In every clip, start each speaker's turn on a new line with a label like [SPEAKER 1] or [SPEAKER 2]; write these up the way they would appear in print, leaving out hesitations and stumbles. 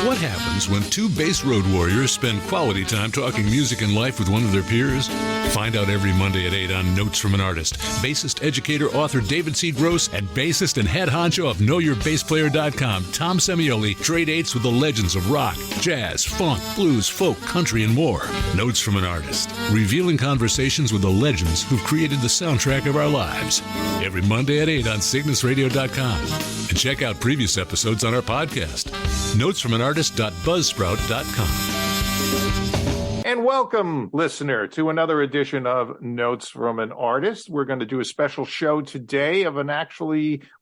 [SPEAKER 1] What happens when two bass road warriors spend quality time talking music and life with one of their peers? Find out every Monday at 8 on Notes from an Artist. Bassist, educator, author David C. Gross and bassist and head honcho of KnowYourBassPlayer.com, Tom Semioli, trade dates with the legends of rock, jazz, funk, blues, folk, country, and more. Notes from an Artist. Revealing conversations with the legends who've created the soundtrack of our lives. Every Monday at 8 on CygnusRadio.com. And check out previous episodes on our podcast. NotesFromAnArtist.buzzsprout.com.
[SPEAKER 2] And welcome, listener, to another edition of Notes from an Artist. We're going to do a special show today we're going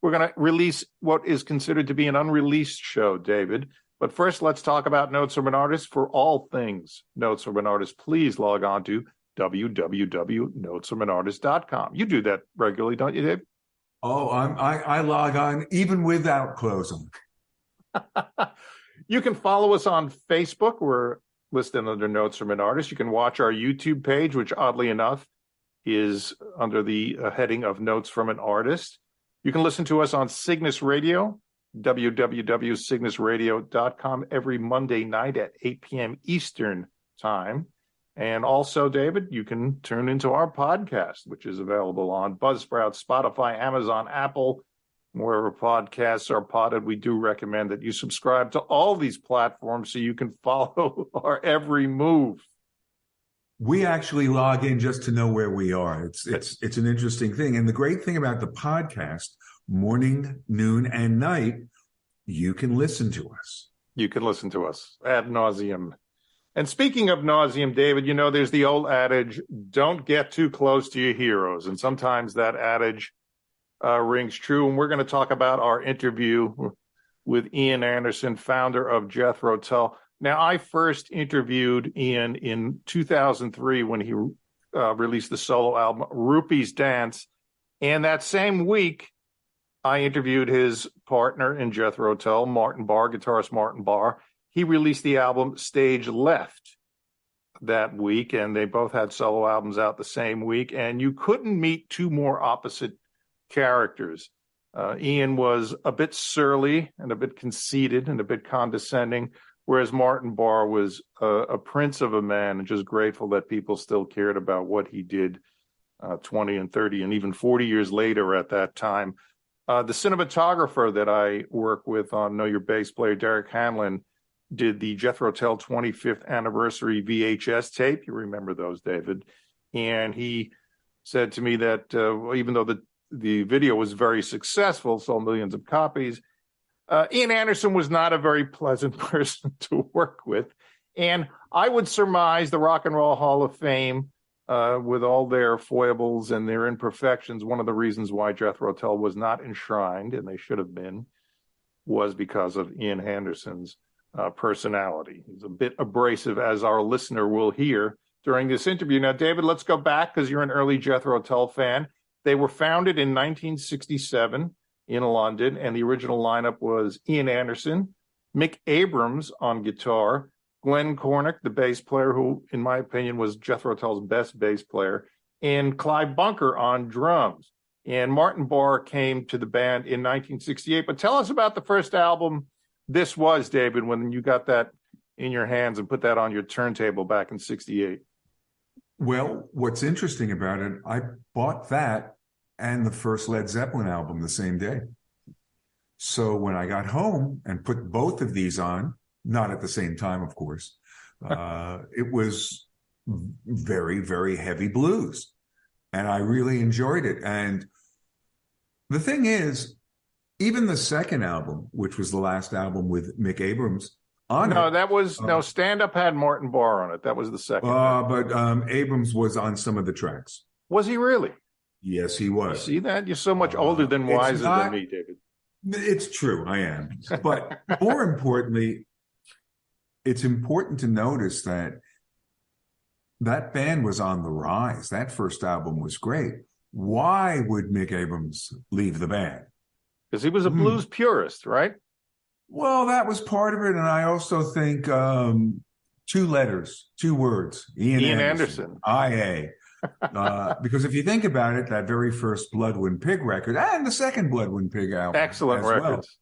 [SPEAKER 2] to release what is considered to be an unreleased show, David. But first, let's talk about Notes from an Artist. For all things Notes from an Artist, please log on to www.notesfromanartist.com. You do that regularly, don't you, Dave?
[SPEAKER 3] Oh, I log on even without closing.
[SPEAKER 2] You can follow us on Facebook. We're listed under Notes from an Artist. You can watch our YouTube page, which oddly enough is under the heading of Notes from an Artist. You can listen to us on Cygnus Radio, www.cygnusradio.com, every Monday night at 8 p.m. Eastern Time. And also, David, you can tune into our podcast, which is available on Buzzsprout, Spotify, Amazon, Apple, wherever podcasts are potted. We do recommend that you subscribe to all these platforms so you can follow our every move.
[SPEAKER 3] We actually log in just to know where we are. It's an interesting thing. And the great thing about the podcast, morning, noon, and night, you can listen to us.
[SPEAKER 2] You can listen to us ad nauseum. And speaking of nauseum, David, you know, there's the old adage, don't get too close to your heroes. And sometimes that adage rings true. And we're going to talk about our interview with Ian Anderson, founder of Jethro, Tull. Now, I first interviewed Ian in 2003 when he released the solo album, Rupee's Dance. And that same week, I interviewed his partner in Jethro, Tull, Martin Barre, guitarist Martin Barre. He released the album Stage Left that week, and they both had solo albums out the same week. And you couldn't meet two more opposite characters. Ian was a bit surly and a bit conceited and a bit condescending, whereas Martin Barre was a prince of a man and just grateful that people still cared about what he did 20 and 30 and even 40 years later at that time. The cinematographer that I work with on Know Your Bass Player, Derek Hanlon, did the Jethro Tull 25th anniversary VHS tape. You remember those, David. And he said to me that even though the video was very successful, sold millions of copies, Ian Anderson was not a very pleasant person to work with. And I would surmise the Rock and Roll Hall of Fame, with all their foibles and their imperfections, one of the reasons why Jethro Tull was not enshrined, and they should have been, was because of Ian Anderson's personality. He's a bit abrasive, as our listener will hear during this interview. Now, David, let's go back because you're an early Jethro Tull fan. They were founded in 1967 in London, and the original lineup was Ian Anderson, Mick Abrams on guitar, Glenn Cornick, the bass player, who, in my opinion, was Jethro Tull's best bass player, and Clive Bunker on drums. And Martin Barre came to the band in 1968. But tell us about the first album this was, David, when you got that in your hands and put that on your turntable back in 68.
[SPEAKER 3] Well, what's interesting about it, I bought that and the first Led Zeppelin album the same day. So when I got home and put both of these on, not at the same time, of course, it was very, very heavy blues. And I really enjoyed it. And the thing is, even the second album, which was the last album with Mick Abrams on it.
[SPEAKER 2] No, that was, Stand Up had Martin Barre on it. That was the second.
[SPEAKER 3] But Abrams was on some of the tracks.
[SPEAKER 2] Was he really?
[SPEAKER 3] Yes, he was.
[SPEAKER 2] You see that? You're so much older than wiser than me, David.
[SPEAKER 3] It's true, I am. But more importantly, it's important to notice that that band was on the rise. That first album was great. Why would Mick Abrams leave the band?
[SPEAKER 2] Because he was a blues purist, right?
[SPEAKER 3] Well, that was part of it. And I also think 2 letters, 2 words. Ian Anderson. IA. Because if you think about it, that very first Bloodwind Pig record and the second Bloodwind Pig album,
[SPEAKER 2] excellent records,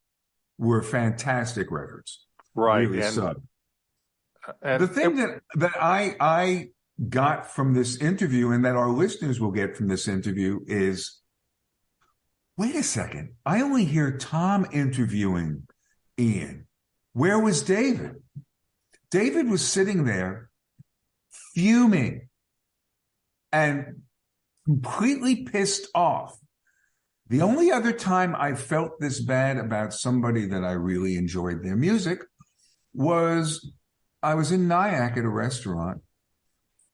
[SPEAKER 3] were fantastic records.
[SPEAKER 2] Right.
[SPEAKER 3] really
[SPEAKER 2] And,
[SPEAKER 3] sucked.
[SPEAKER 2] and
[SPEAKER 3] The thing that I got from this interview, and that our listeners will get from this interview, is, wait a second, I only hear Tom interviewing Ian. Where was David? David was sitting there fuming and completely pissed off. The only other time I felt this bad about somebody that I really enjoyed their music was I was in Nyack at a restaurant,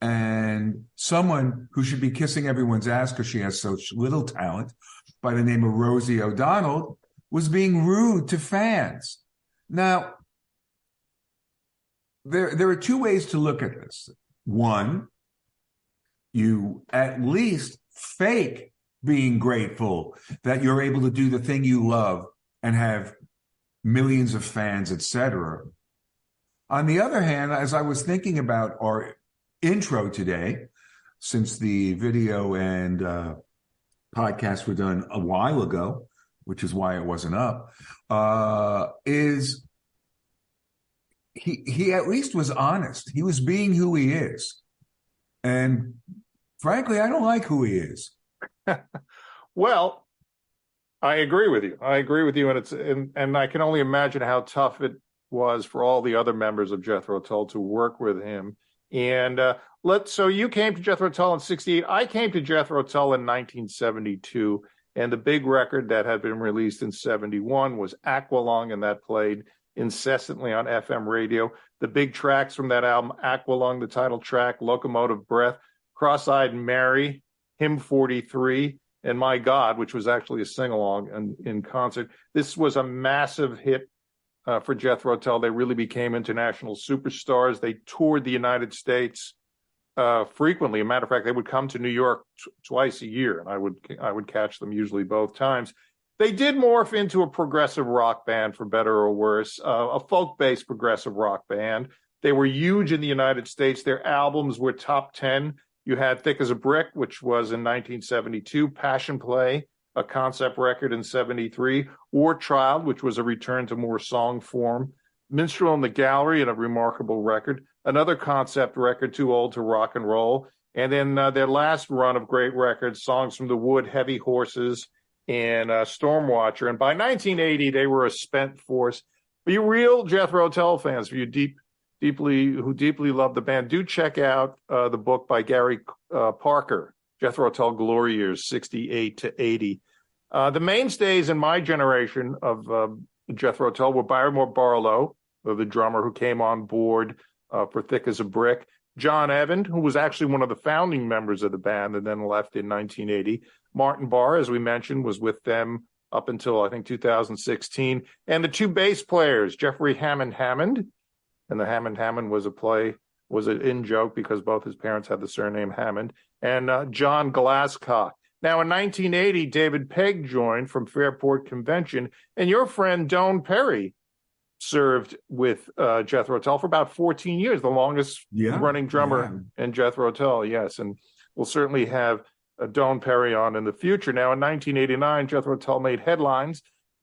[SPEAKER 3] and someone who should be kissing everyone's ass because she has such little talent, by the name of Rosie O'Donnell, was being rude to fans. Now, there are two ways to look at this. One, you at least fake being grateful that you're able to do the thing you love and have millions of fans, etc. On the other hand, as I was thinking about our intro today, since the video and podcast were done a while ago, which is why it wasn't up, is he at least was honest. He was being who he is. And frankly, I don't like who he is.
[SPEAKER 2] Well, I agree with you. And I can only imagine how tough it was for all the other members of Jethro Tull to work with him. And so you came to Jethro Tull in '68. I came to Jethro Tull in 1972, and the big record that had been released in '71 was Aqualung, and that played incessantly on FM radio. The big tracks from that album: Aqualung, the title track, Locomotive Breath, Cross-Eyed Mary, Hymn 43, and My God, which was actually a sing-along in concert. This was a massive hit for Jethro Tull. They really became international superstars. They toured the United States frequently. As a matter of fact, they would come to New York twice a year, and I would catch them usually both times. They did morph into a progressive rock band, for better or worse, a folk-based progressive rock band. They were huge in the United States. Their albums were top 10. You had Thick as a Brick, which was in 1972, Passion Play, a concept record in '73, War Child, which was a return to more song form, Minstrel in the Gallery, and a remarkable record, another concept record, Too Old to Rock and Roll, and then their last run of great records, Songs from the Wood, Heavy Horses, and Stormwatcher. And by 1980, they were a spent force. But you real Jethro Tull fans, who deeply love the band, do check out the book by Gary Parker, Jethro Tull Glory Years, 68 to 80. The mainstays in my generation of Jethro Tull were Barrymore Barlow, the drummer who came on board for Thick as a Brick, John Evan, who was actually one of the founding members of the band and then left in 1980. Martin Barre, as we mentioned, was with them up until, I think, 2016. And the two bass players, Jeffrey Hammond, and the Hammond was an in-joke because both his parents had the surname Hammond, and John Glasscock. Now, in 1980, David Pegg joined from Fairport Convention, and your friend Doane Perry served with Jethro Tull for about 14 years, the longest running drummer in Jethro Tull, yes. And we'll certainly have Doane Perry on in the future. Now, in 1989, Jethro Tull made headlines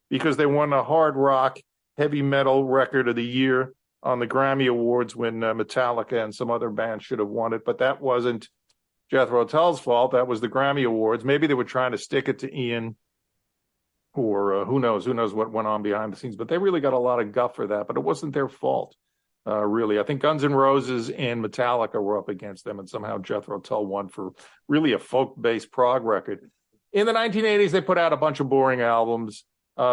[SPEAKER 2] because they won a hard rock, heavy metal record of the year on the Grammy Awards when Metallica and some other bands should have won it. But that wasn't Jethro Tull's fault. That was the Grammy Awards. Maybe they were trying to stick it to Ian, or who knows what went on behind the scenes. But they really got a lot of guff for that. But it wasn't their fault, really. I think Guns N' Roses and Metallica were up against them, and somehow Jethro Tull won for really a folk-based prog record. In the 1980s, they put out a bunch of boring albums.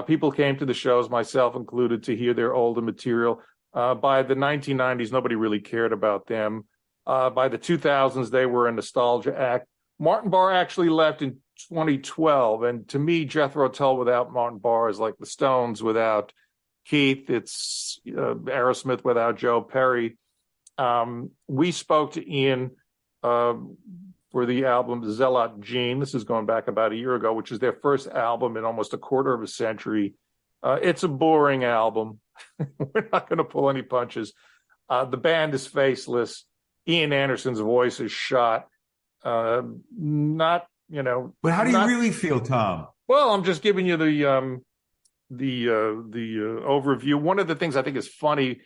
[SPEAKER 2] People came to the shows, myself included, to hear their older material. By the 1990s, nobody really cared about them. By the 2000s, they were a nostalgia act. Martin Barre actually left in 2012. And to me, Jethro Tull without Martin Barre is like the Stones without Keith. It's Aerosmith without Joe Perry. We spoke to Ian for the album Zealot Gene. This is going back about a year ago, which is their first album in almost a quarter of a century. It's a boring album. We're not going to pull any punches. The band is faceless. Ian Anderson's voice is shot. But how
[SPEAKER 3] do you really feel, Tom?
[SPEAKER 2] Well, I'm just giving you overview. One of the things I think is funny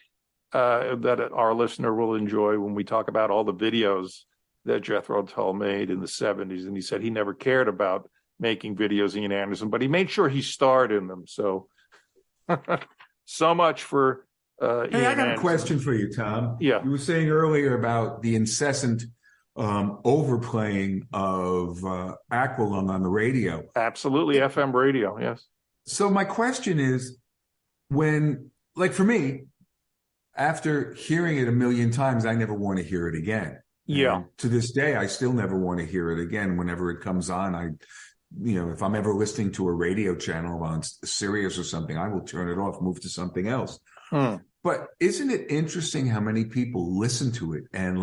[SPEAKER 2] that our listener will enjoy when we talk about all the videos that Jethro Tull made in the 70s, and he said he never cared about making videos, Ian Anderson, but he made sure he starred in them. So, so much for
[SPEAKER 3] Hey,
[SPEAKER 2] Ian
[SPEAKER 3] I got
[SPEAKER 2] Anderson.
[SPEAKER 3] a question for you, Tom.
[SPEAKER 2] Yeah.
[SPEAKER 3] You were saying earlier about the incessant overplaying of Aqualung on the radio.
[SPEAKER 2] Absolutely, FM radio, yes.
[SPEAKER 3] So my question is, when, like for me, after hearing it a million times, I never want to hear it again.
[SPEAKER 2] Yeah.
[SPEAKER 3] And to this day, I still never want to hear it again. Whenever it comes on, if I'm ever listening to a radio channel on Sirius or something, I will turn it off, move to something else. But isn't it interesting how many people listen to it and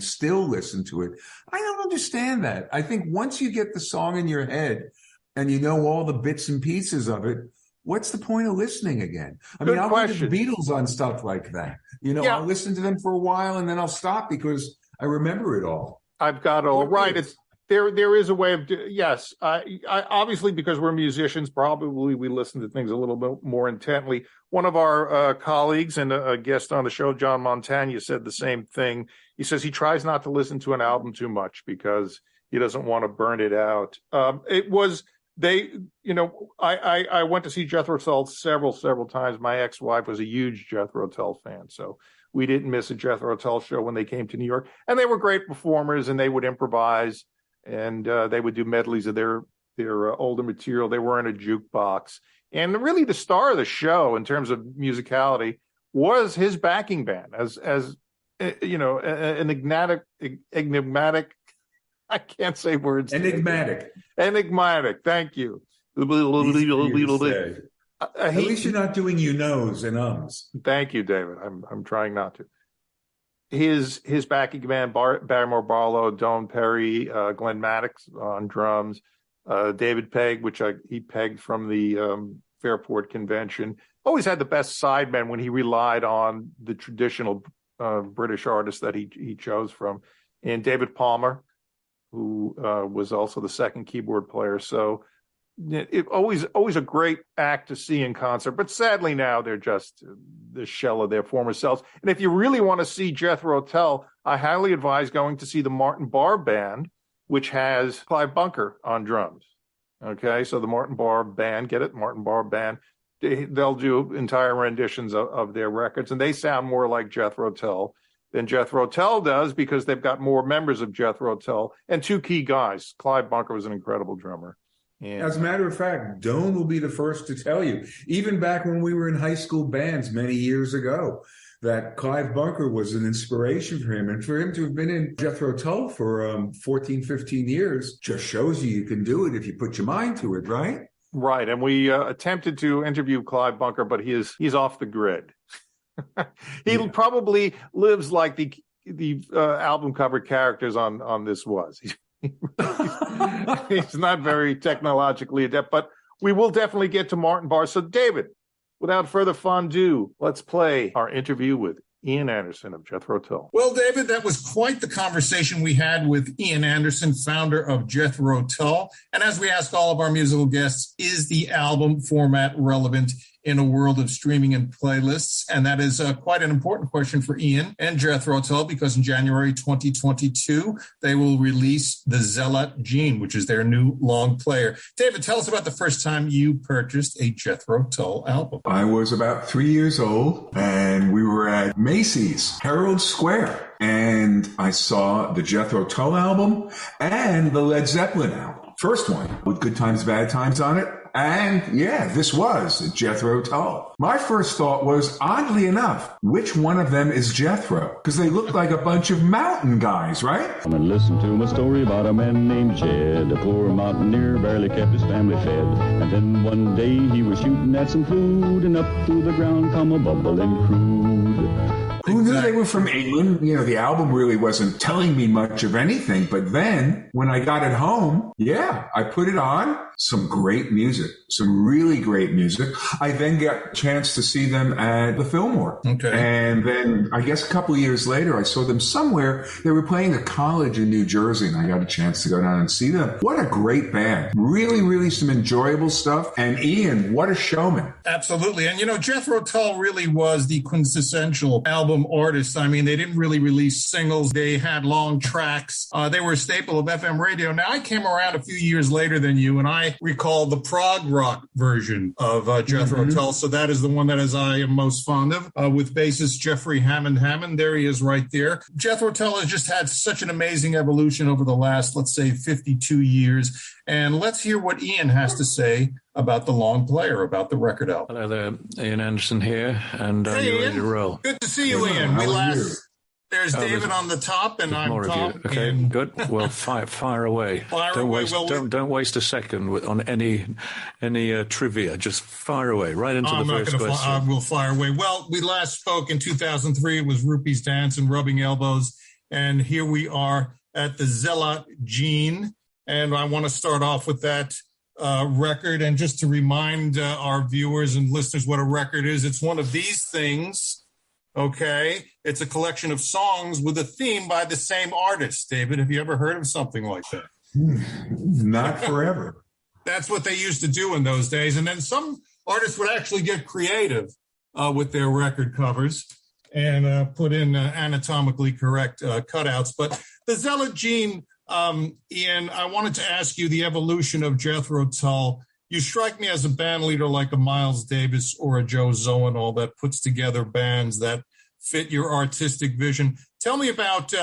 [SPEAKER 3] still listen to it? I don't understand that. I think once you get the song in your head and you know all the bits and pieces of it, what's the point of listening again? I mean, I'll listen to the Beatles on stuff like that. I'll listen to them for a while and then I'll stop because I remember it all.
[SPEAKER 2] I've got all right. It's there is a way of yes. I obviously, because we're musicians, probably we listen to things a little bit more intently. One of our colleagues and a guest on the show, John Montagna, said the same thing. He says he tries not to listen to an album too much because he doesn't want to burn it out. I went to see Jethro Tull several times. My ex-wife was a huge Jethro Tull fan, so we didn't miss a Jethro Tull show when they came to New York. And they were great performers, and they would improvise, and they would do medleys of their older material. They were in a jukebox. And really the star of the show in terms of musicality was his backing band as an enigmatic, I can't say words.
[SPEAKER 3] Enigmatic.
[SPEAKER 2] Thank you.
[SPEAKER 3] At least you're not doing you-knows and ums.
[SPEAKER 2] Thank you, David. I'm trying not to. His backing band, Barrymore Barlow, Don Perry, Glenn Maddox on drums, David Pegg, which he pegged from the Fairport Convention. Always had the best sidemen when he relied on the traditional British artists that he chose from. And David Palmer, who was also the second keyboard player. So it always a great act to see in concert. But sadly now they're just the shell of their former selves. And if you really want to see Jethro Tull, I highly advise going to see the Martin Barre Band, which has Clive Bunker on drums. Okay, so the Martin Barre Band, get it? Martin Barre Band. They'll do entire renditions of their records, and they sound more like Jethro Tull than Jethro Tull does because they've got more members of Jethro Tull and two key guys. Clive Bunker was an incredible drummer. And
[SPEAKER 3] as a matter of fact, Doan will be the first to tell you, even back when we were in high school bands many years ago, that Clive Bunker was an inspiration for him. And for him to have been in Jethro Tull for 14, 15 years just shows you can do it if you put your mind to it, right?
[SPEAKER 2] Right. And we attempted to interview Clive Bunker, but he's off the grid. He probably lives like the album cover characters on This Was. He's not very technologically adept, but we will definitely get to Martin Barre. So, David, without further fondue, let's play our interview with Ian Anderson of Jethro Tull.
[SPEAKER 4] Well, David, that was quite the conversation we had with Ian Anderson, founder of Jethro Tull. And as we ask all of our musical guests, is the album format relevant in a world of streaming and playlists? And that is quite an important question for Ian and Jethro Tull, because in January 2022, they will release the Zealot Gene, which is their new long player. David, tell us about the first time you purchased a Jethro Tull album.
[SPEAKER 3] I was about 3 years old, and we were at Macy's, Herald Square, and I saw the Jethro Tull album and the Led Zeppelin album. First one, with Good Times, Bad Times on it. And yeah, this was Jethro Tull. My first thought was, oddly enough, which one of them is Jethro? Because they look like a bunch of mountain guys, right?
[SPEAKER 5] Come and listen to my story about a man named Jed. A poor mountaineer barely kept his family fed. And then one day he was shooting at some food, and up through the ground come a bubbling crude.
[SPEAKER 3] Who knew they were from England? You know, the album really wasn't telling me much of anything. But then when I got it home, yeah, I put it on some great music, some really great music. I then got a chance to see them at the Fillmore.
[SPEAKER 4] Okay.
[SPEAKER 3] And then I guess a couple of years later, I saw them somewhere. They were playing a college in New Jersey, and I got a chance to go down and see them. What a great band. Really, really some enjoyable stuff. And Ian, what a showman.
[SPEAKER 4] Absolutely. And, Jethro Tull really was the quintessential album artist. I mean, they didn't really release singles. They had long tracks. They were a staple of FM radio. Now, I came around a few years later than you, and I recall the prog rock version of Jethro Tull. So that is the one that I am most fond of, with bassist Jeffrey Hammond. There he is right there. Jethro Tull has just had such an amazing evolution over the last, let's say, 52 years. And let's hear what Ian has to say about the long player, about the record album.
[SPEAKER 6] Hello there, Ian Anderson here, and
[SPEAKER 4] hey,
[SPEAKER 6] you're ready to roll.
[SPEAKER 4] Good to see you, Ian. There's David on the top, and I'm Tom.
[SPEAKER 6] Okay, good. Well, fire away. Don't waste a second on any trivia. Just fire away right into the first question.
[SPEAKER 4] I will fire away. Well, we last spoke in 2003. It was Rupees Dance and Rubbing Elbows, and here we are at the Zealot Gene, and I want to start off with that record, and just to remind our viewers and listeners what a record is. It's one of these things. Okay, it's a collection of songs with a theme by the same artist. David, have you ever heard of something like that?
[SPEAKER 3] Not forever.
[SPEAKER 4] That's what they used to do in those days. And then some artists would actually get creative with their record covers and put in anatomically correct cutouts. But the Zealot Gene, Ian, I wanted to ask you the evolution of Jethro Tull. You strike me as a band leader like a Miles Davis or a Joe Zawinul that puts together bands that fit your artistic vision. Tell me about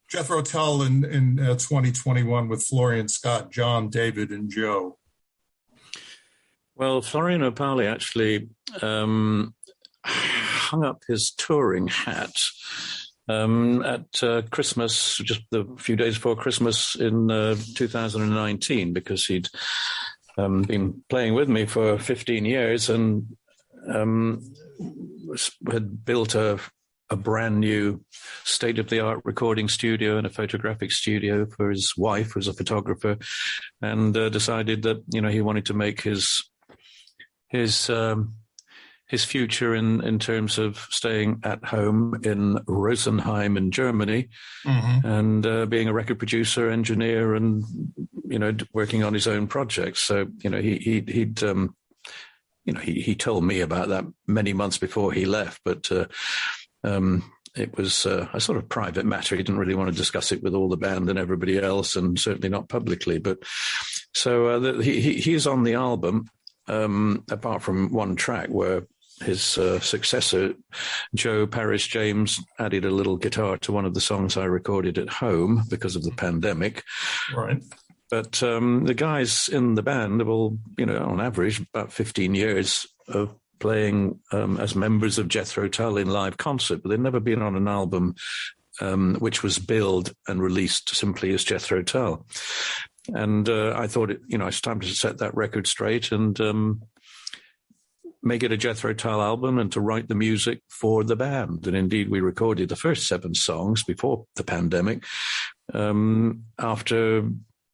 [SPEAKER 4] Jethro Tull in 2021 with Florian Scott, John, David, and Joe.
[SPEAKER 6] Well, Florian Opali actually hung up his touring hat at Christmas, just a few days before Christmas in 2019, because he'd been playing with me for 15 years and had built a brand new state-of-the-art recording studio and a photographic studio for his wife, who's a photographer, and decided that he wanted to make his future in terms of staying at home in Rosenheim in Germany, and being a record producer, engineer, and working on his own projects. So he told me about that many months before he left, but it was a sort of private matter. He didn't really want to discuss it with all the band and everybody else, and certainly not publicly. But so he's on the album, apart from one track where his successor, Joe Parrish James, added a little guitar to one of the songs I recorded at home because of the pandemic.
[SPEAKER 4] Right.
[SPEAKER 6] But the guys in the band have all, on average, about 15 years of playing as members of Jethro Tull in live concert, but they've never been on an album which was billed and released simply as Jethro Tull. And I thought, it's time to set that record straight and make it a Jethro Tull album and to write the music for the band. And indeed, we recorded the first 7 songs before the pandemic after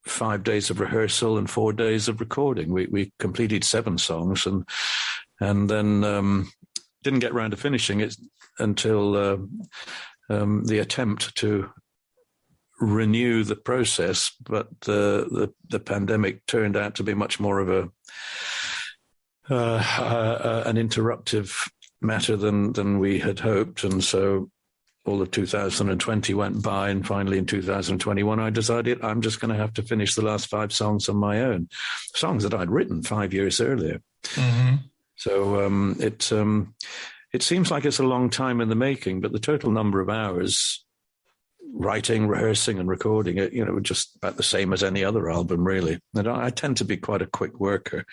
[SPEAKER 6] 5 days of rehearsal and 4 days of recording. We completed 7 songs and then didn't get around to finishing it until the attempt to renew the process. But the pandemic turned out to be much more of an interruptive matter than we had hoped. And so all of 2020 went by, and finally in 2021, I decided I'm just going to have to finish the last 5 songs on my own, songs that I'd written 5 years earlier. Mm-hmm. So it seems like it's a long time in the making, but the total number of hours writing, rehearsing, and recording it, just about the same as any other album, really. And I tend to be quite a quick worker.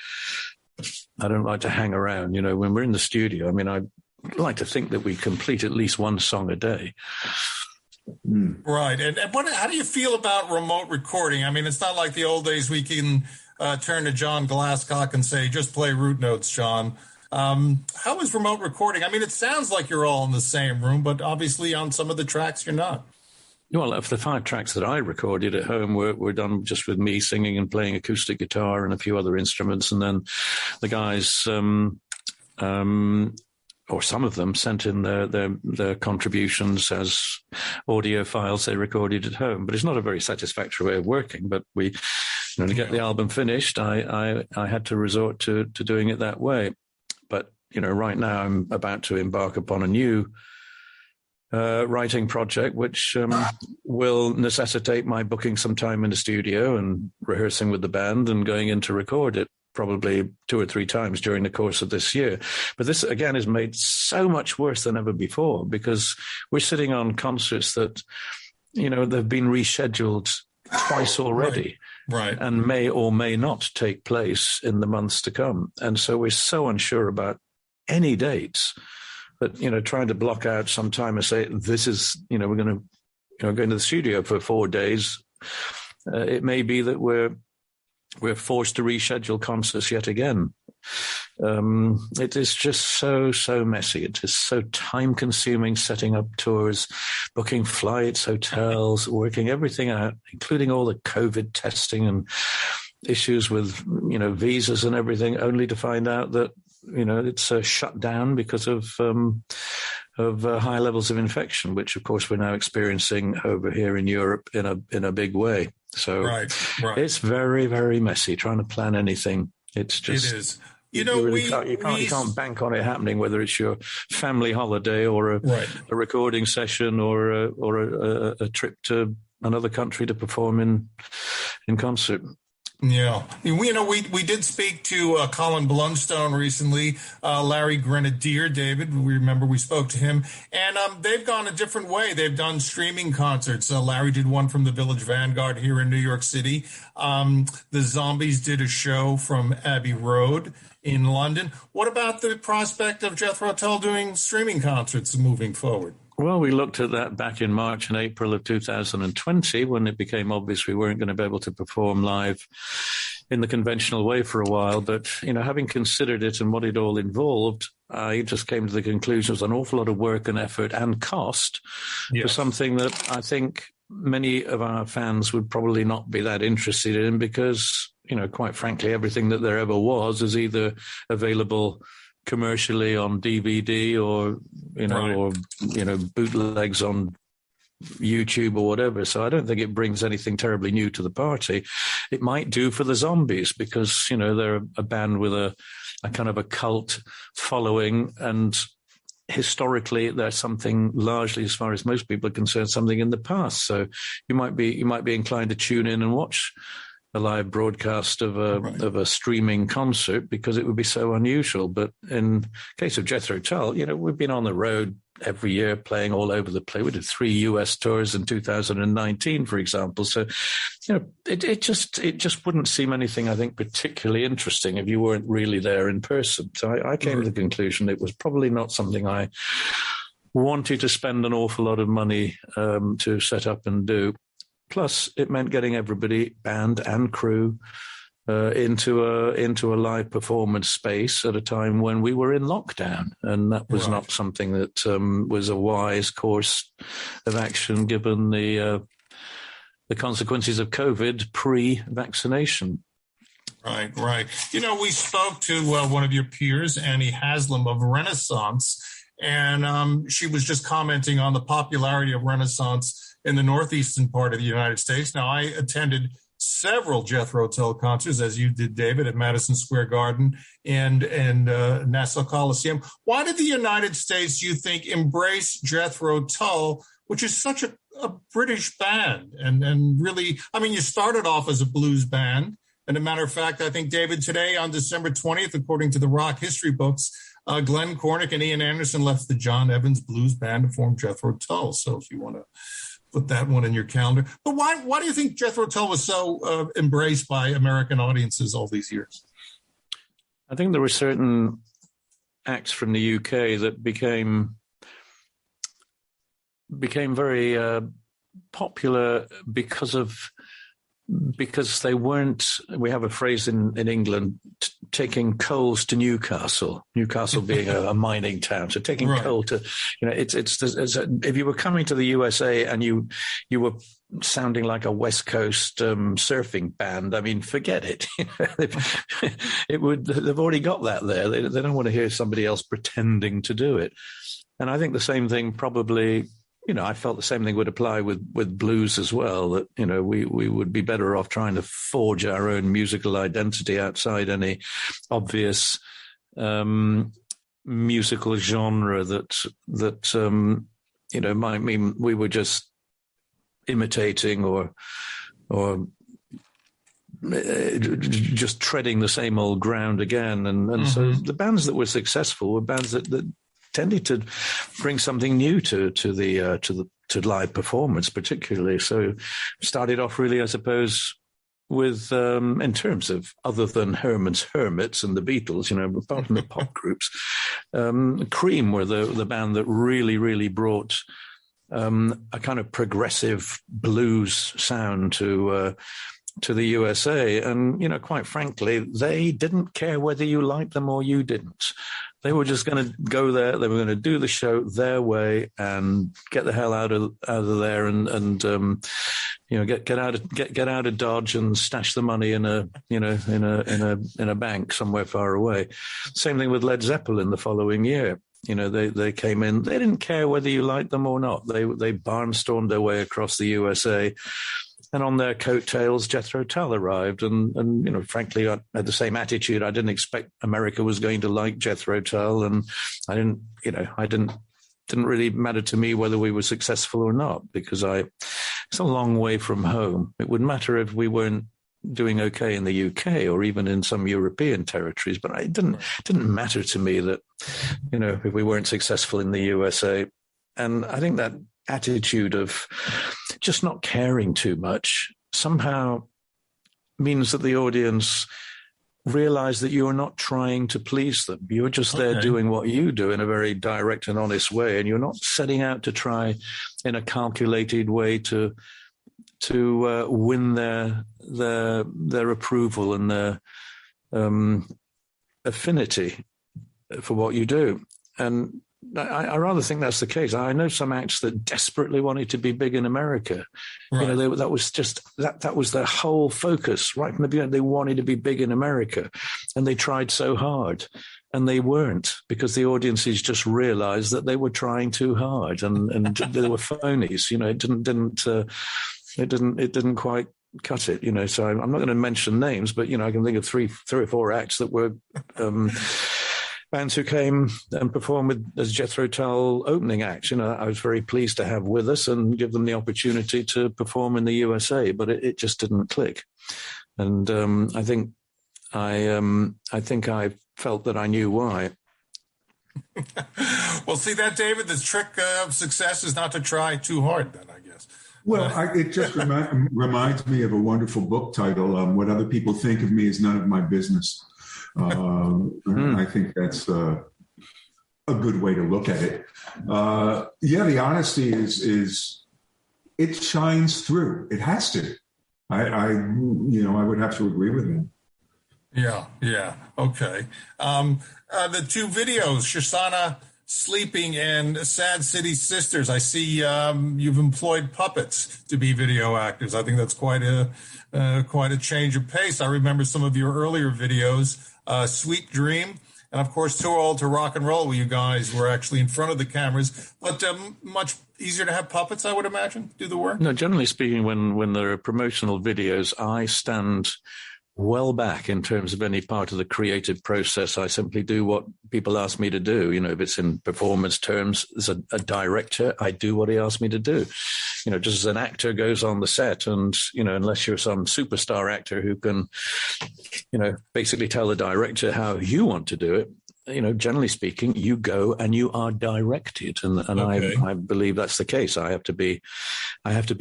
[SPEAKER 6] I don't like to hang around. When we're in the studio, I like to think that we complete at least 1 song a day.
[SPEAKER 4] Right. And how do you feel about remote recording? It's not like the old days we can turn to John Glasscock and say, just play root notes, John. How is remote recording? It sounds like you're all in the same room, but obviously on some of the tracks you're not.
[SPEAKER 6] Well, of the 5 tracks that I recorded at home were done just with me singing and playing acoustic guitar and a few other instruments. And then the guys, or some of them, sent in their contributions as audio files they recorded at home. But it's not a very satisfactory way of working. But to get the album finished, I had to resort to doing it that way. But, right now I'm about to embark upon a new writing project, which will necessitate my booking some time in the studio and rehearsing with the band and going in to record it probably 2 or 3 times during the course of this year. But this, again, is made so much worse than ever before because we're sitting on concerts that, they've been rescheduled twice already.
[SPEAKER 4] Right.
[SPEAKER 6] And may or may not take place in the months to come. And so we're so unsure about any dates. But, trying to block out some time and say, this is, we're going to go into the studio for 4 days. It may be that we're forced to reschedule concerts yet again. It is just so messy. It is so time consuming, setting up tours, booking flights, hotels, working everything out, including all the COVID testing and issues with, visas and everything, only to find out that, it's shut down because of high levels of infection, which of course we're now experiencing over here in Europe in a big way. So
[SPEAKER 4] right.
[SPEAKER 6] It's very, very messy trying to plan anything. It's just,
[SPEAKER 4] it is.
[SPEAKER 6] You can't bank on it happening, whether it's your family holiday or a recording session or a trip to another country to perform in concert.
[SPEAKER 4] Yeah. We did speak to Colin Blunstone recently, Larry Grenadier, David. We remember we spoke to him. And they've gone a different way. They've done streaming concerts. Larry did one from the Village Vanguard here in New York City. The Zombies did a show from Abbey Road in London. What about the prospect of Jethro Tull doing streaming concerts moving forward?
[SPEAKER 6] Well, we looked at that back in March and April of 2020 when it became obvious we weren't going to be able to perform live in the conventional way for a while. But, having considered it and what it all involved, I just came to the conclusion it was an awful lot of work and effort and cost for something that I think many of our fans would probably not be that interested in because, quite frankly, everything that there ever was is either available commercially on DVD or bootlegs on YouTube or whatever. So I don't think it brings anything terribly new to the party. It might do for the Zombies because, they're a band with a kind of a cult following, and historically they're something largely, as far as most people are concerned, something in the past. So you might be inclined to tune in and watch a live broadcast of a streaming concert because it would be so unusual. But in case of Jethro Tull, we've been on the road every year playing all over the place. We did 3 US tours in 2019, for example. So, it just wouldn't seem anything, I think, particularly interesting if you weren't really there in person. So I came to the conclusion it was probably not something I wanted to spend an awful lot of money to set up and do. Plus, it meant getting everybody, band and crew, into a live performance space at a time when we were in lockdown, and that was not something that was a wise course of action given the consequences of COVID pre-vaccination.
[SPEAKER 4] Right. We spoke to one of your peers, Annie Haslam of Renaissance, and she was just commenting on the popularity of Renaissance in the northeastern part of the United States. Now, I attended several Jethro Tull concerts, as you did, David, at Madison Square Garden and Nassau Coliseum. Why did the United States, you think, embrace Jethro Tull, which is such a British band? And really, you started off as a blues band. And as a matter of fact, I think, David, today on December 20th, according to the rock history books, Glenn Cornick and Ian Anderson left the John Evans Blues Band to form Jethro Tull. So if you want to put that one in your calendar. But why do you think Jethro Tull was so embraced by American audiences all these years?
[SPEAKER 6] I think there were certain acts from the UK that became very popular because they weren't, we have a phrase in England, taking coals to Newcastle being a mining town. So taking coal to, it's if you were coming to the USA and you were sounding like a West Coast surfing band, I mean, forget it. They've already got that there. They don't want to hear somebody else pretending to do it. And I think the same thing probably, I felt the same thing would apply with blues as well, that, we would be better off trying to forge our own musical identity outside any obvious musical genre that might mean we were just imitating or just treading the same old ground again. And so the bands that were successful were bands that tended to bring something new to live performance, particularly. So started off really, I suppose, with in terms of other than Herman's Hermits and the Beatles, apart from the pop groups, Cream were the band that really brought a kind of progressive blues sound to the USA. And, quite frankly, they didn't care whether you liked them or you didn't. They were just going to go there. They were going to do the show their way and get the hell out of there and get out of Dodge and stash the money in a bank somewhere far away. Same thing with Led Zeppelin the following year. They came in. They didn't care whether you liked them or not. They barnstormed their way across the USA. And on their coattails, Jethro Tull arrived, and frankly, I had the same attitude. I didn't expect America was going to like Jethro Tull, and I didn't really matter to me whether we were successful or not, because it's a long way from home. It would matter if we weren't doing okay in the UK or even in some European territories, but it didn't matter to me that if we weren't successful in the USA. And I think that attitude of just not caring too much somehow means that the audience realize that you're not trying to please them. You're just there doing what you do in a very direct and honest way, and you're not setting out to try in a calculated way to win their approval and their affinity for what you do. And I rather think that's the case. I know some acts that desperately wanted to be big in America. Right. That was just that was their whole focus right from the beginning. They wanted to be big in America, and they tried so hard, and they weren't, because the audiences just realized that they were trying too hard, and they were phonies. It didn't quite cut it. So I'm not going to mention names, but I can think of three or four acts that were. Bands who came and performed as Jethro Tull opening acts, I was very pleased to have with us and give them the opportunity to perform in the USA, but it just didn't click. And I think I felt that I knew why.
[SPEAKER 4] Well, see that, David, the trick of success is not to try too hard, then, I guess.
[SPEAKER 3] Well, it just reminds me of a wonderful book title, What Other People Think of Me Is None of My Business. I think that's a good way to look at it. The honesty is it shines through. It has to. I would have to agree with him.
[SPEAKER 4] Yeah. Okay. The two videos, Shoshana Sleeping and Sad City Sisters. I see you've employed puppets to be video actors. I think that's quite a change of pace. I remember some of your earlier videos. Sweet Dream, and of course Too Old to Rock and Roll, where you guys were actually in front of the cameras, but much easier to have puppets, I would imagine, do the work.
[SPEAKER 6] No, generally speaking, when there are promotional videos, I stand well back in terms of any part of the creative process. I simply do what people ask me to do. If it's in performance terms, as a director, I do what he asks me to do. Just as an actor goes on the set, and, unless you're some superstar actor who can, basically tell the director how you want to do it, generally speaking, you go and you are directed. And okay. I believe that's the case. I have to be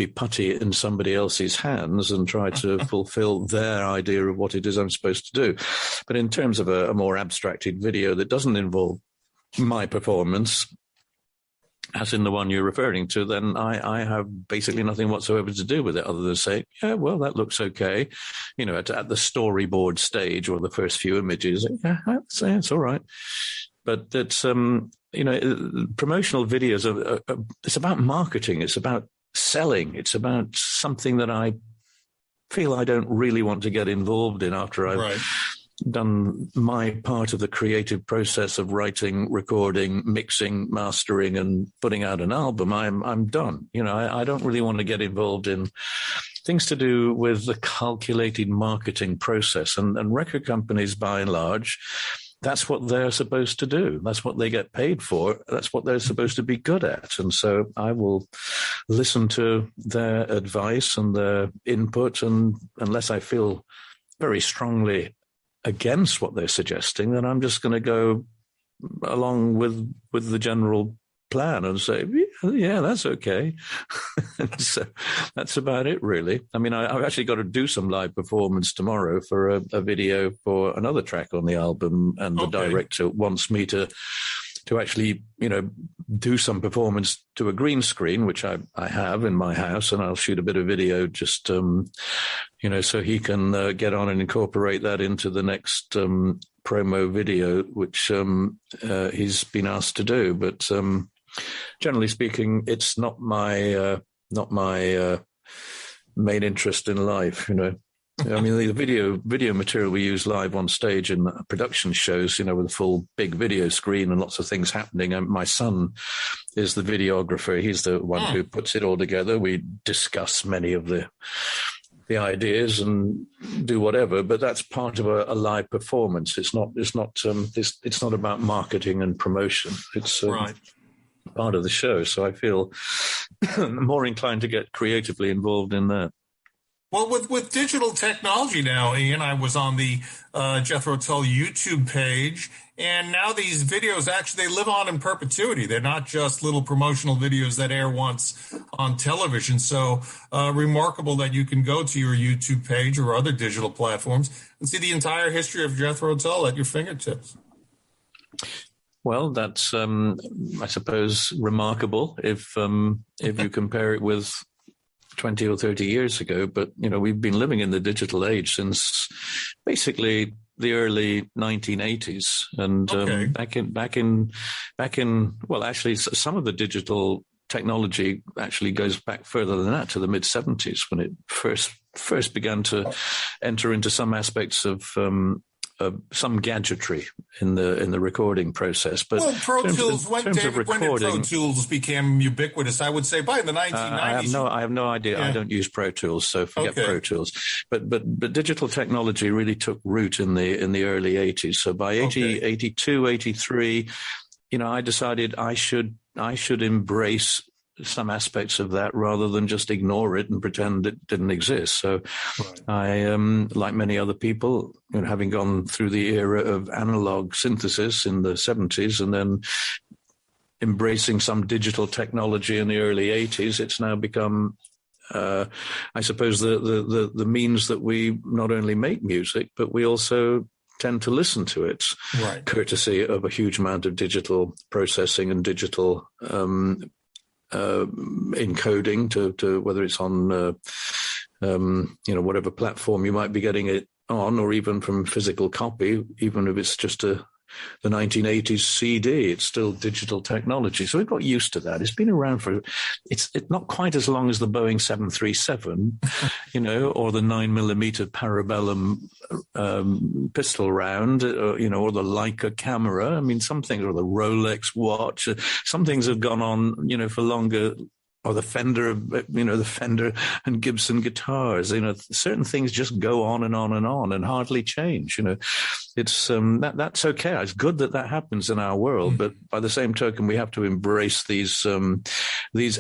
[SPEAKER 6] putty in somebody else's hands and try to fulfill their idea of what it is I'm supposed to do. But in terms of a more abstracted video that doesn't involve my performance, as in the one you're referring to, then I have basically nothing whatsoever to do with it other than say, yeah, well, that looks okay. At the storyboard stage or the first few images, yeah, it's all right. But it's, promotional videos it's about marketing. It's about selling. It's about something that I feel I don't really want to get involved in after I've done my part of the creative process of writing, recording, mixing, mastering, and putting out an album. I'm done. I don't really want to get involved in things to do with the calculated marketing process. And record companies, by and large, that's what they're supposed to do. That's what they get paid for. That's what they're supposed to be good at. And so I will listen to their advice and their input. And unless I feel very strongly against what they're suggesting, then I'm just going to go along with the general plan and say, yeah, that's okay. So that's about it, really. I mean, I've actually got to do some live performance tomorrow for a video for another track on the album, and the director wants me to actually, do some performance to a green screen, which I have in my house, and I'll shoot a bit of video just, so he can get on and incorporate that into the next promo video, which he's been asked to do. But generally speaking, it's not my main interest in life, I mean, the video material we use live on stage in production shows, with a full big video screen and lots of things happening. And my son is the videographer. He's the one who puts it all together. We discuss many of the ideas and do whatever, but that's part of a live performance. It's not about marketing and promotion. It's part of the show. So I feel more inclined to get creatively involved in that.
[SPEAKER 4] Well, with digital technology now, Ian, I was on the Jethro Tull YouTube page, and now these videos actually, they live on in perpetuity. They're not just little promotional videos that air once on television. So remarkable that you can go to your YouTube page or other digital platforms and see the entire history of Jethro Tull at your fingertips.
[SPEAKER 6] Well, that's, I suppose, remarkable if you compare it with 20 or 30 years ago, but we've been living in the digital age since basically the early 1980s, and back in well, actually, some of the digital technology actually goes back further than that, to the mid 70s, when it first began to enter into some aspects of some gadgetry in the recording process. But
[SPEAKER 4] Pro Tools, when did Pro Tools became ubiquitous? I would say by the 1990s.
[SPEAKER 6] I have no idea. Yeah. I don't use Pro Tools, so forget Pro Tools. But digital technology really took root in the early 80s. So by 82, 83, I decided I should embrace some aspects of that rather than just ignore it and pretend it didn't exist. So I, like many other people, having gone through the era of analog synthesis in the 70s and then embracing some digital technology in the early 80s, it's now become, I suppose, the means that we not only make music, but we also tend to listen to it, courtesy of a huge amount of digital processing and digital encoding to whether it's on whatever platform you might be getting it on, or even from physical copy, even if it's just the 1980s CD, it's still digital technology. So we've got used to that. It's been around it's not quite as long as the Boeing 737, or the 9mm Parabellum pistol round, or the Leica camera. I mean, some things, or the Rolex watch, some things have gone on, for longer. Or the Fender, the Fender and Gibson guitars. Certain things just go on and on and on and hardly change. It's that's okay. It's good that happens in our world, but by the same token, we have to embrace these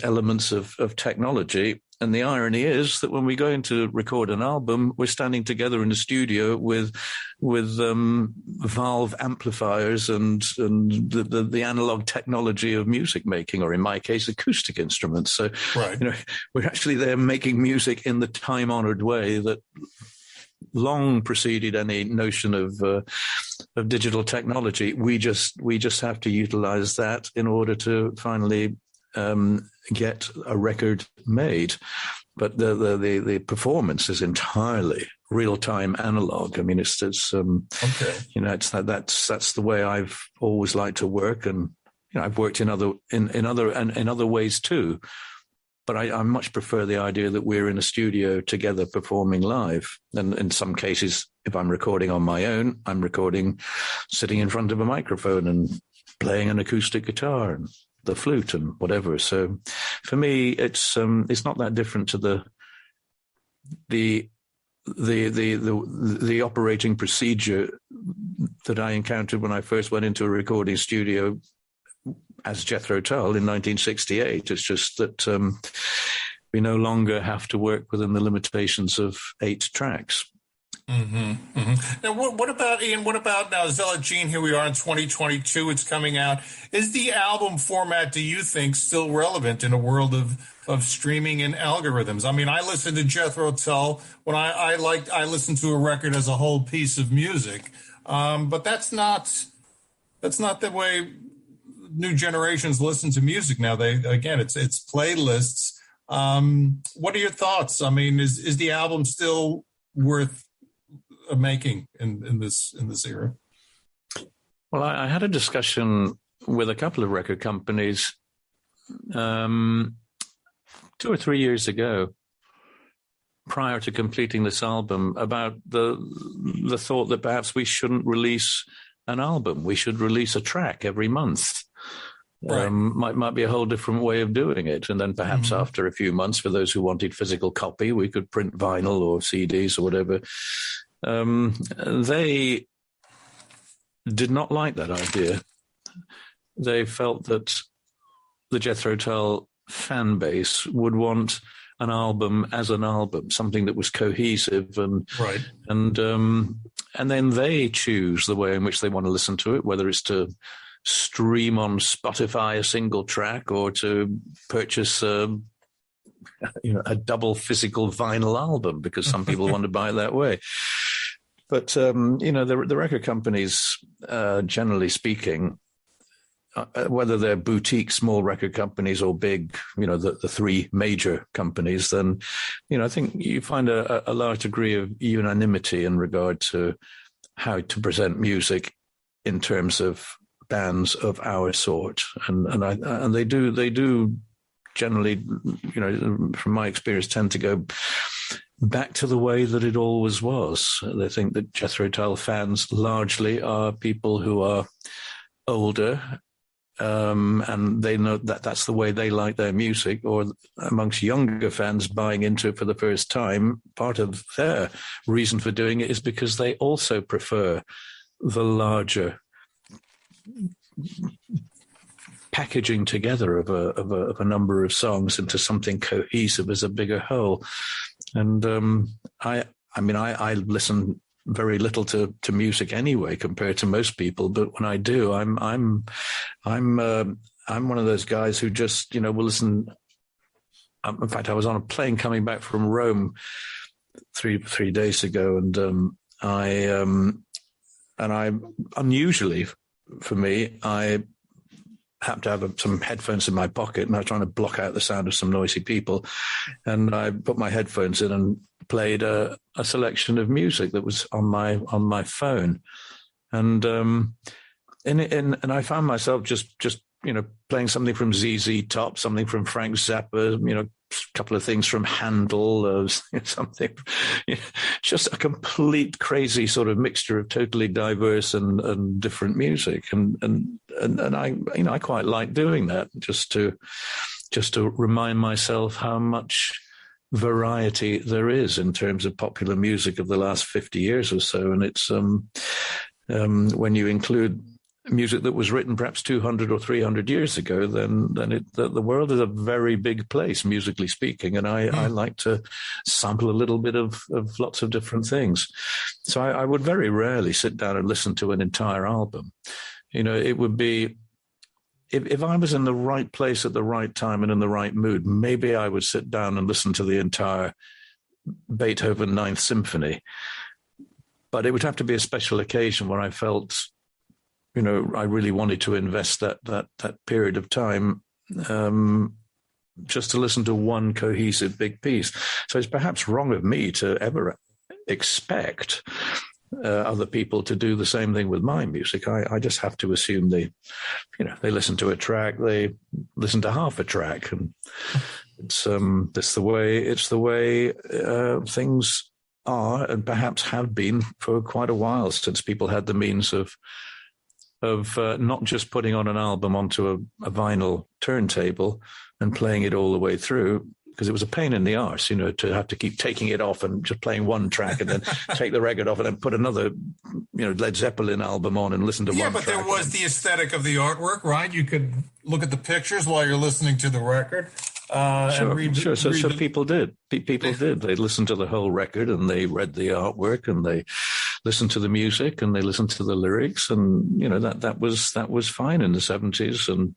[SPEAKER 6] elements of technology. And the irony is that when we go in to record an album, we're standing together in the studio with valve amplifiers and the analog technology of music making, or in my case, acoustic instruments. So, we're actually there making music in the time-honored way that long preceded any notion of digital technology. We just have to utilize that in order to finally get a record made. But the performance is entirely real-time analog. I mean, it's
[SPEAKER 4] okay.
[SPEAKER 6] You know, that's the way I've always liked to work, and you know, I've worked in other ways too. But I much prefer the idea that we're in a studio together performing live. And in some cases, if I'm recording on my own, I'm recording sitting in front of a microphone and playing an acoustic guitar and the flute and whatever. So for me, it's not that different to the operating procedure that I encountered when I first went into a recording studio as Jethro Tull in 1968. It's just that we no longer have to work within the limitations of 8 tracks.
[SPEAKER 4] Mm-hmm, mm-hmm. Now, what about, Ian, what about now Zealot Gene? Here we are in 2022. It's coming out. Is the album format, do you think, still relevant in a world of streaming and algorithms? I mean, I listened to Jethro Tull when I listened to a record as a whole piece of music. But that's not the way new generations listen to music now. It's playlists. What are your thoughts? I mean, is the album still worth making in this era?
[SPEAKER 6] Well, I had a discussion with a couple of record companies 2 or 3 years ago, prior to completing this album, about the thought that perhaps we shouldn't release an album. We should release a track every month.
[SPEAKER 4] Right.
[SPEAKER 6] Might be a whole different way of doing it. And then perhaps after a few months, for those who wanted physical copy, we could print vinyl or CDs or whatever. They did not like that idea. They felt that the Jethro Tull fan base would want an album as an album, something that was cohesive and
[SPEAKER 4] right.
[SPEAKER 6] And then they choose the way in which they want to listen to it, whether it's to stream on Spotify a single track or to purchase a double physical vinyl album, because some people want to buy it that way. But the record companies, generally speaking, whether they're boutique small record companies or big, the 3 major companies, then I think you find a large degree of unanimity in regard to how to present music in terms of bands of our sort, and they do generally, from my experience, tend to go back to the way that it always was. They think that Jethro Tull fans largely are people who are older, and they know that that's the way they like their music. Or amongst younger fans buying into it for the first time, part of their reason for doing it is because they also prefer the larger packaging together of a number of songs into something cohesive as a bigger whole. And I listen very little to music anyway compared to most people, but when I do, I'm one of those guys who just will listen. In fact, I was on a plane coming back from Rome three days ago, and I unusually for me, I happened to have some headphones in my pocket, and I was trying to block out the sound of some noisy people. And I put my headphones in and played a selection of music that was on my phone. And and I found myself just playing something from ZZ Top, something from Frank Zappa, a couple of things from Handel, something, just a complete crazy sort of mixture of totally diverse and different music. And I quite like doing that, just to remind myself how much variety there is in terms of popular music of the last 50 years or so. And it's when you include music that was written perhaps 200 or 300 years ago, then the world is a very big place, musically speaking. And I like to sample a little bit of lots of different things. So I would very rarely sit down and listen to an entire album. It would be, if I was in the right place at the right time and in the right mood, maybe I would sit down and listen to the entire Beethoven Ninth Symphony. But it would have to be a special occasion where I felt, I really wanted to invest that period of time just to listen to one cohesive big piece. So it's perhaps wrong of me to ever expect other people to do the same thing with my music. I just have to assume they listen to a track, they listen to half a track, and it's the way things are, and perhaps have been for quite a while, since people had the means of not just putting on an album onto a vinyl turntable and playing it all the way through, because it was a pain in the arse, to have to keep taking it off and just playing one track and then take the record off and then put another, Led Zeppelin album on and listen to one track.
[SPEAKER 4] Yeah, but there was the aesthetic of the artwork, right? You could look at the pictures while you're listening to the record.
[SPEAKER 6] Sure. So people did. People did. They listened to the whole record and they read the artwork and they listened to the music and they listened to the lyrics, and that was fine in the 70s. And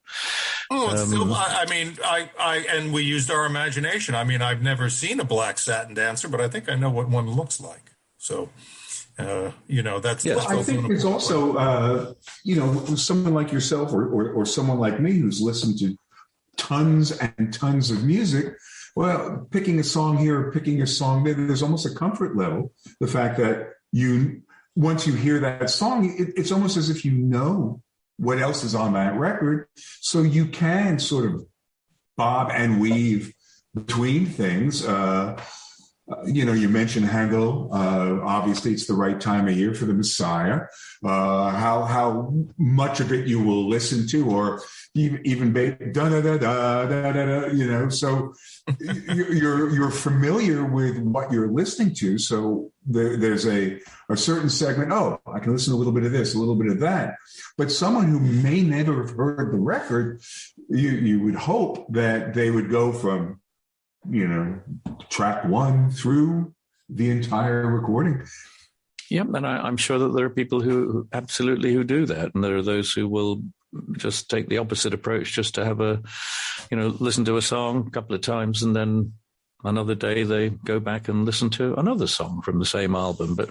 [SPEAKER 4] and we used our imagination. I mean, I've never seen a black satin dancer, but I think I know what one looks like. So. That's.
[SPEAKER 3] Well, I think there's also, someone like yourself or someone like me who's listened to tons and tons of music. Well, picking a song here or picking a song there, there's almost a comfort level. The fact that once you hear that song, it's almost as if you know what else is on that record. So you can sort of bob and weave between things. You mentioned Handel. Obviously, it's the right time of year for the Messiah. How much of it you will listen to, or even da da da da da da. So you're familiar with what you're listening to. So there's a certain segment. Oh, I can listen to a little bit of this, a little bit of that. But someone who may never have heard the record, you would hope that they would go from track one through the entire recording.
[SPEAKER 6] Yep, and I'm sure that there are people who do that, and there are those who will just take the opposite approach, just to have listen to a song a couple of times, and then another day they go back and listen to another song from the same album. But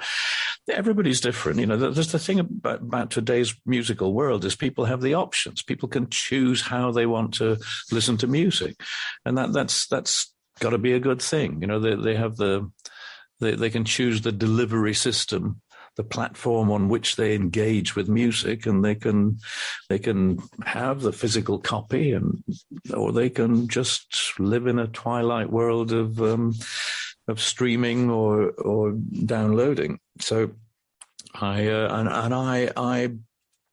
[SPEAKER 6] everybody's different. There's the thing about today's musical world is people have the options. People can choose how they want to listen to music, and that's got to be a good thing. They have they can choose the delivery system, the platform on which they engage with music, and they can have the physical copy, or they can just live in a twilight world of streaming or downloading. So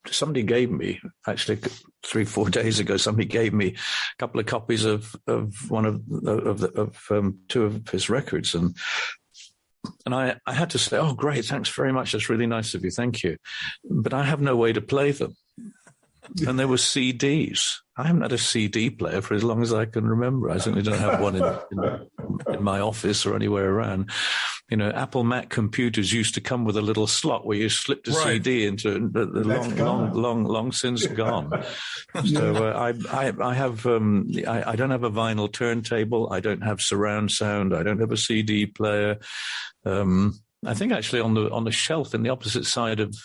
[SPEAKER 6] somebody gave me, actually 3-4 days ago, somebody gave me a couple of copies of one of two of his records, and I had to say, oh, great, thanks very much, that's really nice of you, thank you. But I have no way to play them. And there were CDs. I haven't had a CD player for as long as I can remember. I certainly don't have one in my office or anywhere around. Apple Mac computers used to come with a little slot where you slipped a CD into long since gone. So I have I don't have a vinyl turntable. I don't have surround sound. I don't have a CD player. I think actually on the shelf in the opposite side of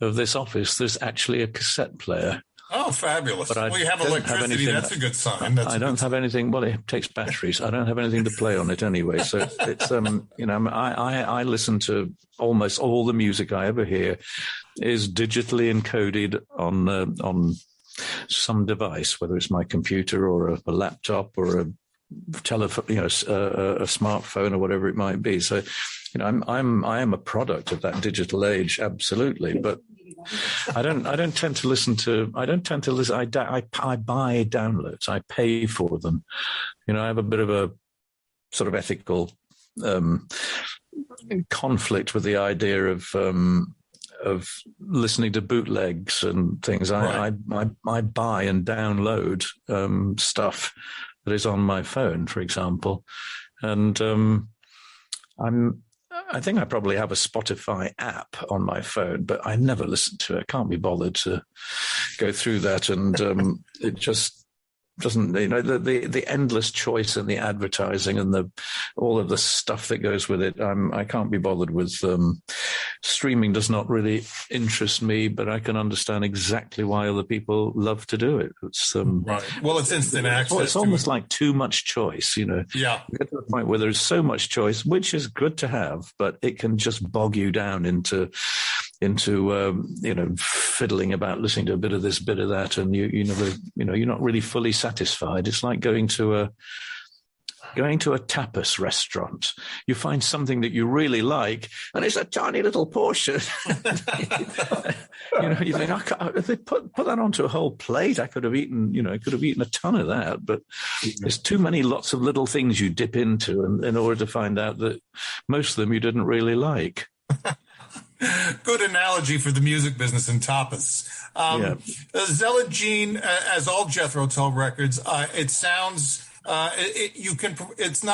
[SPEAKER 6] this office, there's actually a cassette player.
[SPEAKER 4] Oh, fabulous. But you have electricity. That's a good sign.
[SPEAKER 6] I don't have anything. Well, it takes batteries. I don't have anything to play on it anyway. So it's, I listen to almost all the music I ever hear is digitally encoded on some device, whether it's my computer or a laptop or a telephone, a smartphone or whatever it might be. So, I am a product of that digital age, absolutely. But I don't tend to listen. I buy downloads. I pay for them. I have a bit of a sort of ethical conflict with the idea of listening to bootlegs and things. Right. I buy and download stuff that is on my phone, for example, and I think I probably have a Spotify app on my phone, but I never listen to it. I can't be bothered to go through that, and it just doesn't, the endless choice and the advertising and all of the stuff that goes with it. I can't be bothered with streaming. Does not really interest me, but I can understand exactly why other people love to do it. It's
[SPEAKER 4] right. Well, it's instant access.
[SPEAKER 6] It's almost like too much choice,
[SPEAKER 4] Yeah.
[SPEAKER 6] You get to the point where there's so much choice, which is good to have, but it can just bog you down into fiddling about, listening to a bit of this, bit of that, and you're not really fully satisfied. It's like going to a tapas restaurant. You find something that you really like, and it's a tiny little portion. You think, if they put that onto a whole plate, I could have eaten a ton of that. But there's too many lots of little things you dip into, and in order to find out that most of them you didn't really like.
[SPEAKER 4] Good analogy for the music business and tapas. Zealot Gene, as all Jethro Tull records, it sounds. It's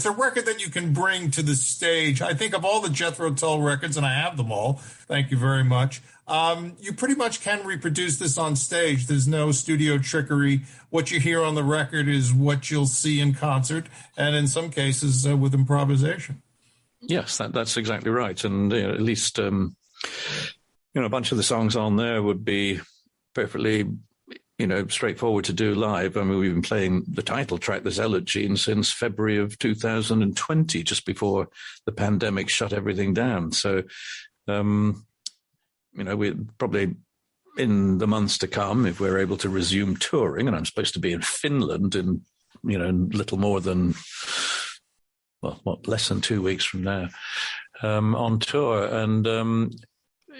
[SPEAKER 4] a record that you can bring to the stage. I think of all the Jethro Tull records, and I have them all. Thank you very much. You pretty much can reproduce this on stage. There's no studio trickery. What you hear on the record is what you'll see in concert, and in some cases with improvisation.
[SPEAKER 6] Yes, that's exactly right. And at least, a bunch of the songs on there would be perfectly, straightforward to do live. I mean, we've been playing the title track, The Zealot Gene, since February of 2020, just before the pandemic shut everything down. So, we're probably in the months to come, if we're able to resume touring, and I'm supposed to be in Finland in, little more than... less than 2 weeks from now, on tour. And,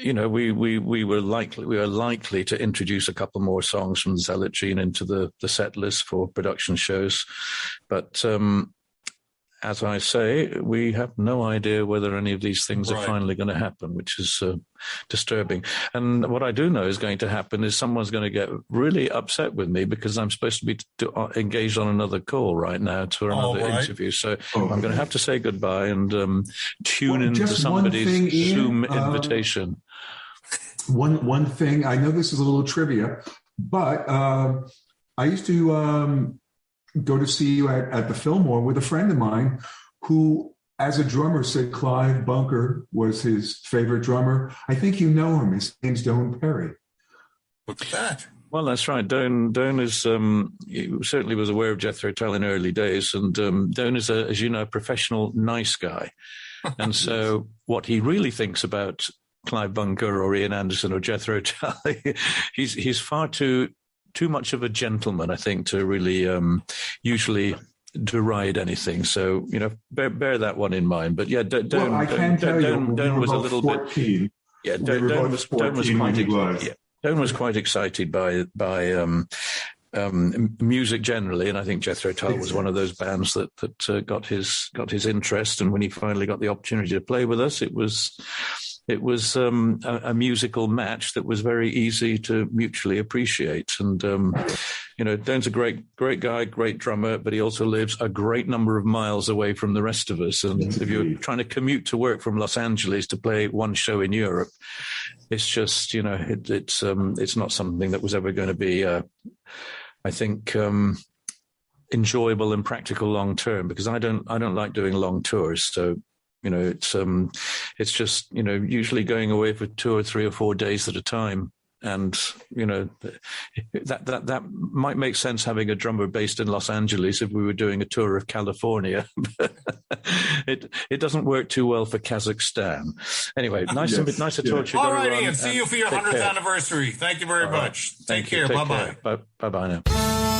[SPEAKER 6] we were likely to introduce a couple more songs from Zealot Gene into the set list for production shows. But, as I say, we have no idea whether any of these things are finally going to happen, which is disturbing. And what I do know is going to happen is someone's going to get really upset with me because I'm supposed to be engaged on another call right now to another interview. So I'm going to have to say goodbye and tune into somebody's Zoom invitation.
[SPEAKER 3] One thing, I know this is a little trivia, but I used to go to see you at the Fillmore with a friend of mine who, as a drummer, said Clive Bunker was his favorite drummer. I think you know him. His name's Doane Perry.
[SPEAKER 4] What's that?
[SPEAKER 6] Well, that's right. Doane is he certainly was aware of Jethro Tull in early days, and Doane is as you know, a professional nice guy. And so what he really thinks about Clive Bunker or Ian Anderson or Jethro Tull, he's far too much of a gentleman, I think, to really usually deride anything. So, bear that one in mind. But yeah, Doane was a little 14. Bit. Yeah, Doane was quite excited by music generally, and I think Jethro Tull was one of those bands that got his interest. And when he finally got the opportunity to play with us, it was a musical match that was very easy to mutually appreciate. And, Doane's a great guy, great drummer, but he also lives a great number of miles away from the rest of us. And if you're trying to commute to work from Los Angeles to play one show in Europe, it's just, it's not something that was ever going to be, I think, enjoyable and practical long term, because I don't like doing long tours. So, it's just, usually going away for 2 or 3 or 4 days at a time. And, that might make sense having a drummer based in Los Angeles if we were doing a tour of California. It doesn't work too well for Kazakhstan. Anyway, nice to talk to you.
[SPEAKER 4] All right, Ian, see you for your 100th anniversary. Thank you very much. Take care. Bye-bye.
[SPEAKER 6] Bye-bye now.